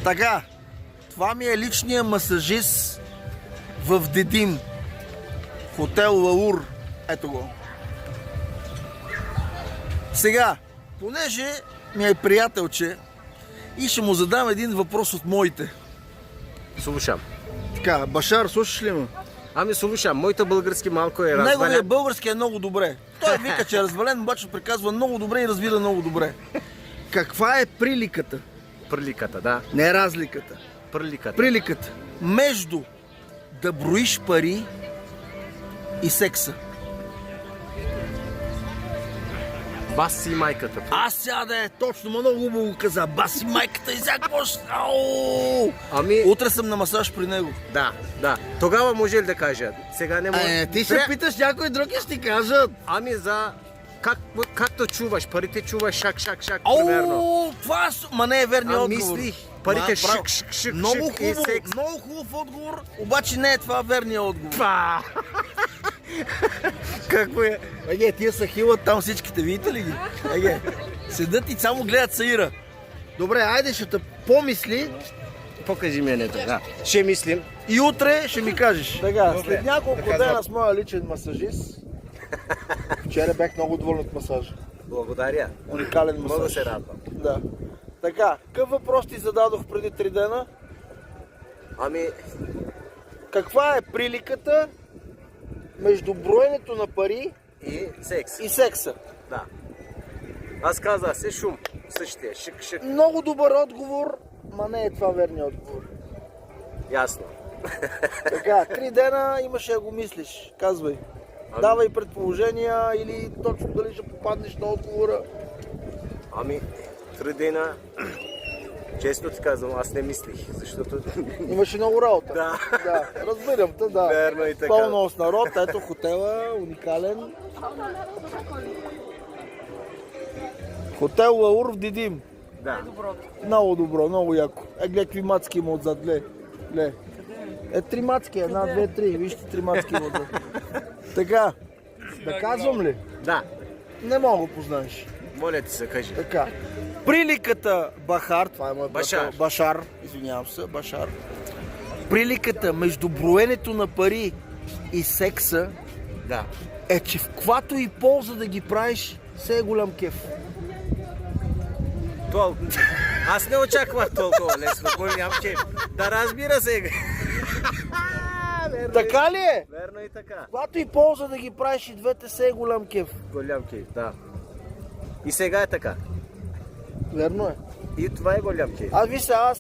Така, това ми е личният масажист в Дидим. Хотел Лаур. Ето го. Сега, понеже ми е приятелче и ще му задам един въпрос от моите. Слушам. Така, Башар, слушаш ли ме? Ами слушам, моята български малко е развален. Неговият български е много добре. Той вика, че е развален, обаче приказва много добре и разбира много добре. Каква е приликата? Приликата, да. Не разликата. Приликата. Приликата между да броиш пари и секса. Баси майката. Аз сега да е точно, много хубаво каза. Баси майката и сега какво ще... Ау! Ами, Утре съм на масаж при него. да. Тогава може ли да кажа? Сега не може. Ти ще питаш някой друг и ще ти кажат. Ами за... Както чуваш, парите чуваш шак, примерно. Ау, това... Ма не е верният отговор. Мислих, парите шик, Много и хубаво, секс. много хубав отговор, обаче не е това верният отговор. Па! Какво е? Еге, тия са хилат там всичките, видите ли ги? Еге, седат и само гледат саира. Добре, айде ще те помисли Покажи менето. Да. Ще мислим. и утре ще ми кажеш. Така, Добре, след няколко така дена с моя личен масажист. Вчера бях много доволен от масажа. Благодаря. Уникален масаж. Много се радвам. Да. Така, какъв въпрос ти зададох преди 3 дена? Ами, Каква е приликата между броенето на пари и секс. и секса? Да. Аз казах се шум. Същия. Шик. Много добър отговор, ма не е това верният отговор. Ясно. Така, 3 дена имаше да го мислиш. Казвай. Давай предположения или точно дали ще попаднеш на отговора. Ами, 3 дена, често ти казвам, аз не мислих, защото... Имаше много работа. Да. Разбирам те, да. Верно и така. Пълно с народ, ето хотела, уникален. Хотел Лаур в Дидим. Да. Много добро, много яко. Гледай какви мацки има отзад, гледай. 3 мацки, 1, 2, 3, вижте 3 мацки има отзад. Така, да казвам ли? Да. Не мога да познаеш. Моля ти се, кажи. Така, приликата Бахар, това е моят Башар. Башар, извинявам се, Башар. Приликата между броенето на пари и секса Да. е, че в каквато и полза да ги правиш, все е голям кеф. Аз не очаквах толкова лесно, голям кеф. Да, разбира се. Така ли е? Верно и така. Каквато и полза да ги правиш и двете, все е голям кеф. Голям кеф, да. И сега е така. Верно е. И това е голям кеф. Аз